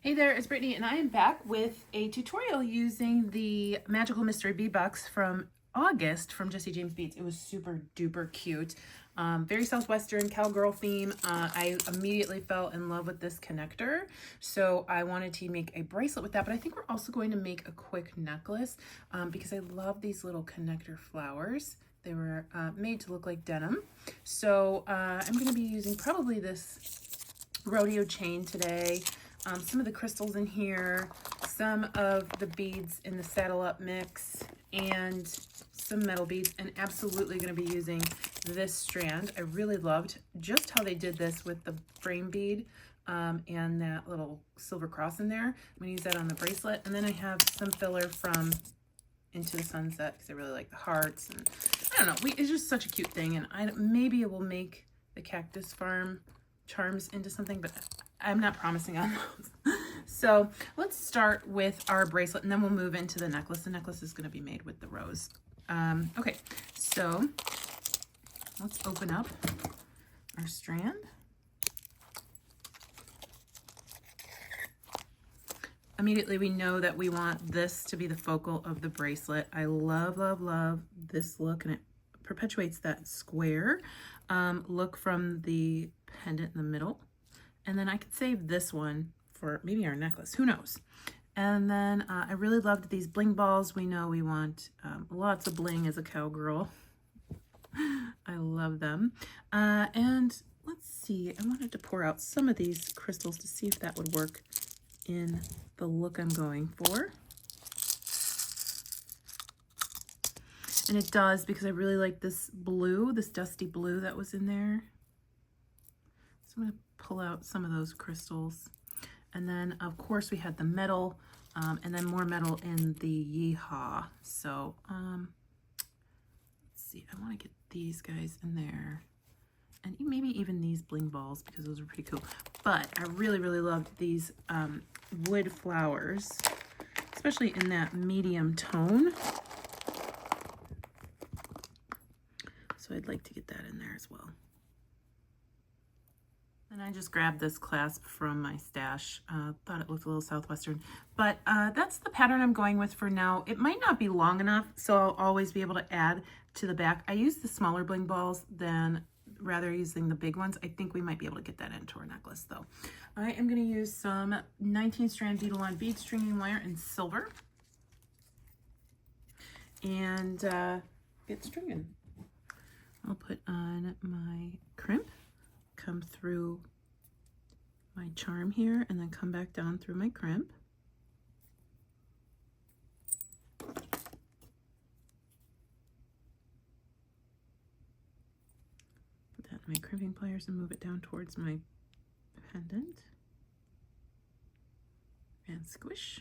Hey there, it's Brittany, and I am back with a tutorial using the Magical Mystery Bead Box from August from Jesse James Beads. It was super duper cute. Very Southwestern cowgirl theme. I immediately fell in love with this connector, so I wanted to make a bracelet with that, but I think we're also going to make a quick necklace because I love these little connector flowers. They were made to look like denim. So I'm going to be using probably this rodeo chain today. Some of the crystals in here, some of the beads in the saddle up mix, and some metal beads, and absolutely going to be using this strand. I really loved just how they did this with the frame bead and that little silver cross in there. I'm going to use that on the bracelet, and then I have some filler from Into the Sunset because I really like the hearts, and I don't know, it's just such a cute thing, and maybe it will make the Cactus Farm charms into something, but I'm not promising on those. So let's start with our bracelet, and then we'll move into the necklace. The necklace is going to be made with the rose. Okay, so let's open up our strand. Immediately we know that we want this to be the focal of the bracelet. I love, love, love this look, and it perpetuates that square look from the pendant in the middle. And then I could save this one for maybe our necklace, who knows. And then I really loved these bling balls. We know we want lots of bling as a cowgirl. I love them. And let's see, I wanted to pour out some of these crystals to see if that would work in the look I'm going for. And it does, because I really like this blue, this dusty blue that was in there. So I'm going to pull out some of those crystals. And then, of course, we had the metal, and then more metal in the Yeehaw. So, let's see, I want to get these guys in there. And maybe even these bling balls, because those are pretty cool. But I really, really loved these wood flowers, especially in that medium tone. So I'd like to get that in there as well. And I just grabbed this clasp from my stash. Thought it looked a little Southwestern, but that's the pattern I'm going with for now. It might not be long enough, so I'll always be able to add to the back. I use the smaller bling balls than rather using the big ones. I think we might be able to get that into our necklace though. I am going to use some 19 strand Bead bead stringing wire in silver and get stringing. I'll put on my crimp, come through my charm here, and then come back down through my crimp. Put that in my crimping pliers and move it down towards my pendant. And squish.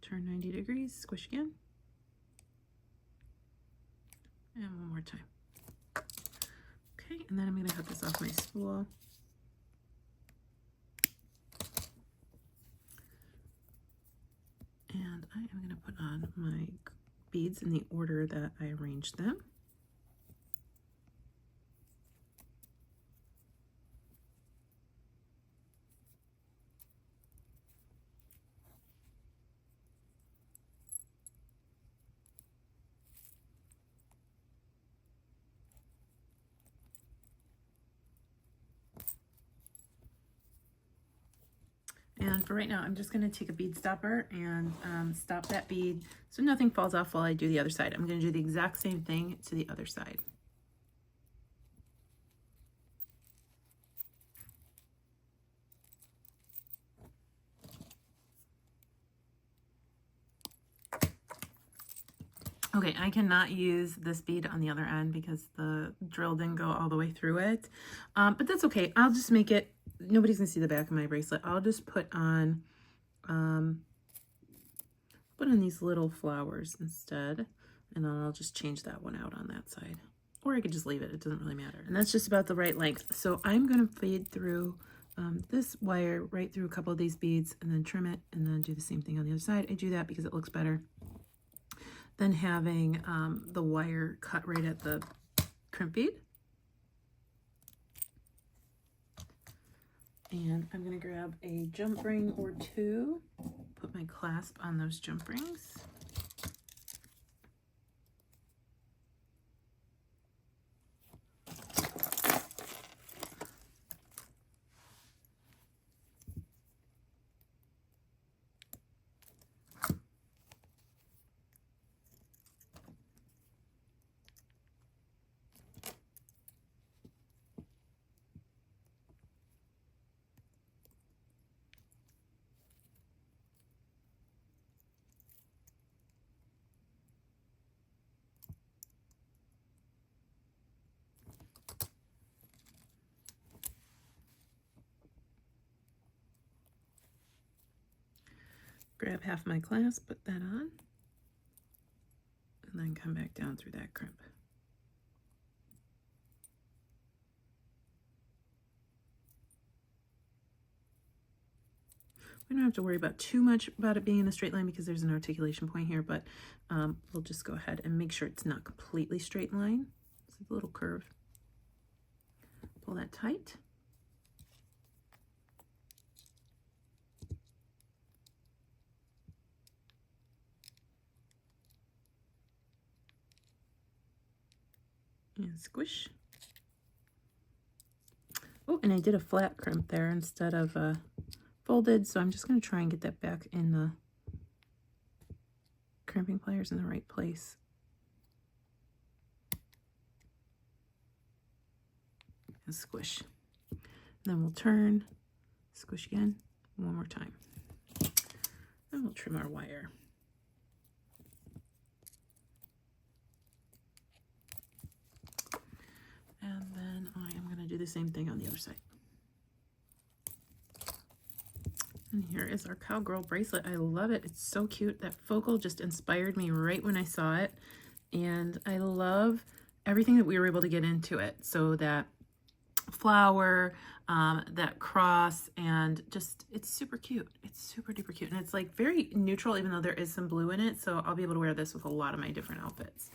Turn 90 degrees, squish again. And one more time. Okay, and then I'm going to cut this off my spool. And I am going to put on my beads in the order that I arranged them. And for right now, I'm just going to take a bead stopper and stop that bead so nothing falls off while I do the other side. I'm going to do the exact same thing to the other side. Okay, I cannot use this bead on the other end because the drill didn't go all the way through it, but that's okay. I'll just make it, nobody's gonna see the back of my bracelet. I'll just put on these little flowers instead, and then I'll just change that one out on that side. Or I could just leave it, it doesn't really matter. And that's just about the right length. So I'm gonna fade through this wire right through a couple of these beads and then trim it and then do the same thing on the other side. I do that because it looks better than having the wire cut right at the crimp bead. And I'm going to grab a jump ring or two, put my clasp on those jump rings. Grab half my clasp, put that on, and then come back down through that crimp. We don't have to worry about too much about it being in a straight line because there's an articulation point here, but we'll just go ahead and make sure it's not completely straight line. It's a little curve. Pull that tight. And squish. Oh, and I did a flat crimp there instead of folded, so I'm just going to try and get that back in the crimping pliers in the right place. And squish. And then we'll turn, squish again, one more time. And we'll trim our wire. And then I am going to do the same thing on the other side. And here is our cowgirl bracelet. I love it. It's so cute. That focal just inspired me right when I saw it. And I love everything that we were able to get into it. So that flower, that cross, and just, it's super cute. It's super duper cute. And it's like very neutral, even though there is some blue in it. So I'll be able to wear this with a lot of my different outfits.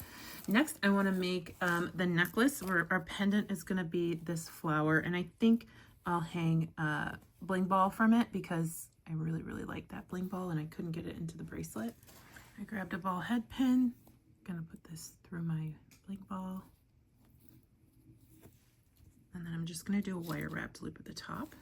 Next, I want to make the necklace, where our pendant is going to be this flower. And I think I'll hang a bling ball from it because I really, really like that bling ball and I couldn't get it into the bracelet. I grabbed a ball head pin. I'm going to put this through my bling ball. And then I'm just going to do a wire wrapped loop at the top.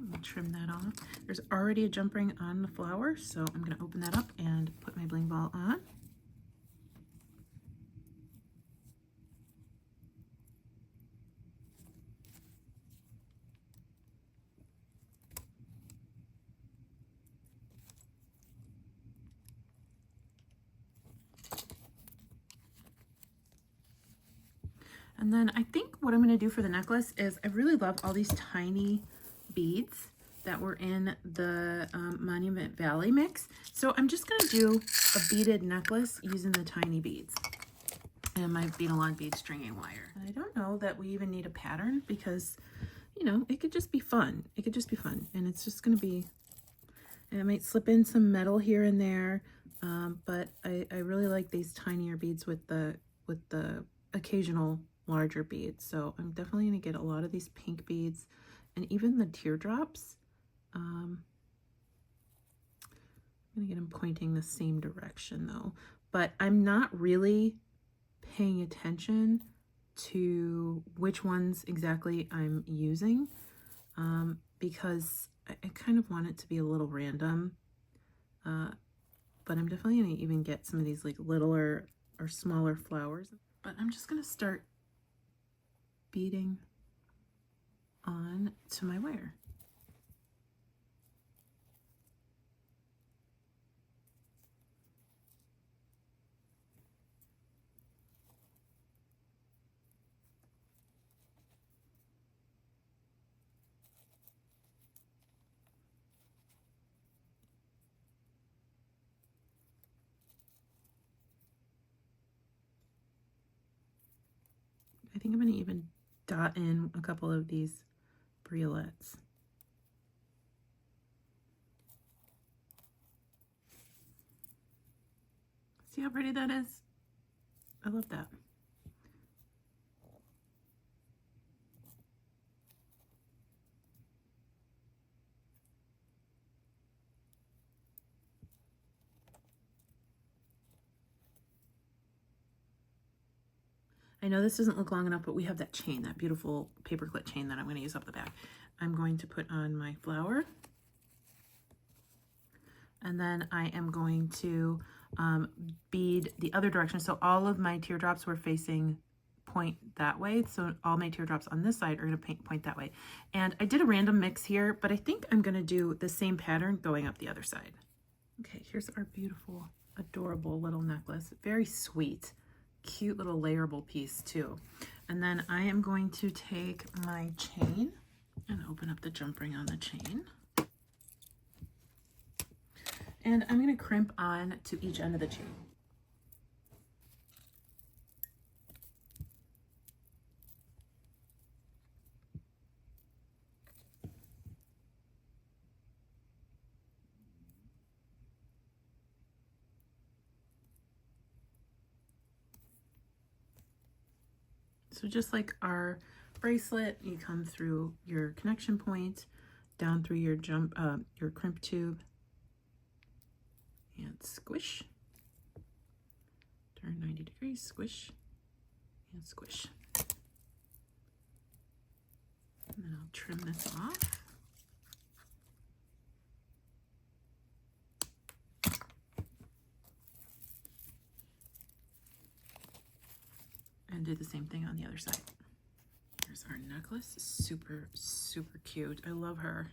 We'll trim that off. There's already a jump ring on the flower, so I'm going to open that up and put my bling ball on. And then I think what I'm going to do for the necklace is I really love all these tiny beads that were in the Monument Valley mix. So I'm just going to do a beaded necklace using the tiny beads and my bead-along bead stringing wire. And I don't know that we even need a pattern because, you know, it could just be fun. It could just be fun. And it's just going to be, and I might slip in some metal here and there. But I really like these tinier beads with the occasional larger beads. So I'm definitely going to get a lot of these pink beads and even the teardrops. I'm going to get them pointing the same direction though. But I'm not really paying attention to which ones exactly I'm using because I kind of want it to be a little random. But I'm definitely going to even get some of these like littler or smaller flowers. But I'm just going to start beading on to my wire. I think I'm going to even dot in a couple of these bralets. See how pretty that is? I love that. I know this doesn't look long enough, but we have that chain, that beautiful paperclip chain that I'm going to use up the back. I'm going to put on my flower. And then I am going to bead the other direction. So all of my teardrops were facing point that way. So all my teardrops on this side are going to point that way. And I did a random mix here, but I think I'm going to do the same pattern going up the other side. Okay, here's our beautiful, adorable little necklace. Very sweet, cute little layerable piece too. And then I am going to take my chain and open up the jump ring on the chain. And I'm going to crimp on to each end of the chain. So just like our bracelet, you come through your connection point, down through your your crimp tube, and squish. Turn 90 degrees, squish, and squish. And then I'll trim this off. And do the same thing on the other side. Here's our necklace. Super, super cute. I love her.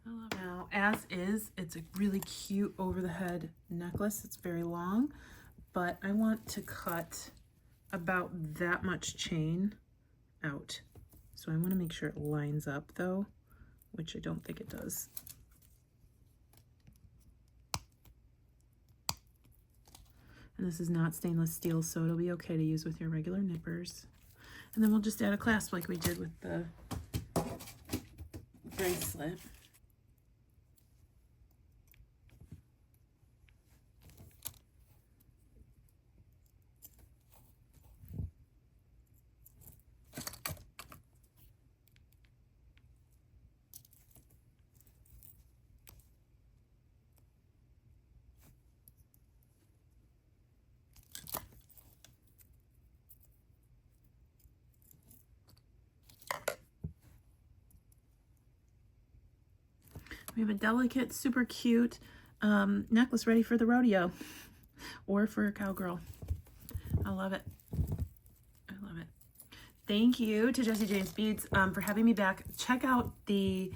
I love her. Now, as is, it's a really cute over the head necklace. It's very long, but I want to cut about that much chain out. So I want to make sure it lines up though, which I don't think it does. And this is not stainless steel, so it'll be okay to use with your regular nippers. And then we'll just add a clasp like we did with the bracelet. We have a delicate, super cute necklace ready for the rodeo or for a cowgirl. I love it. I love it. Thank you to Jessie James Beads for having me back. Check out the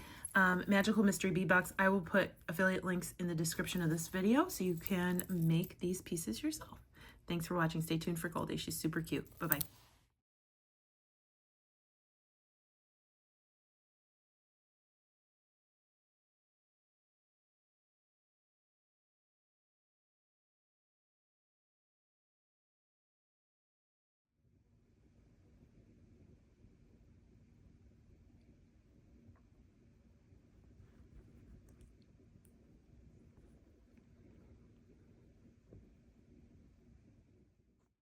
Magical Mystery Bead Box. I will put affiliate links in the description of this video so you can make these pieces yourself. Thanks for watching. Stay tuned for Goldie. She's super cute. Bye-bye.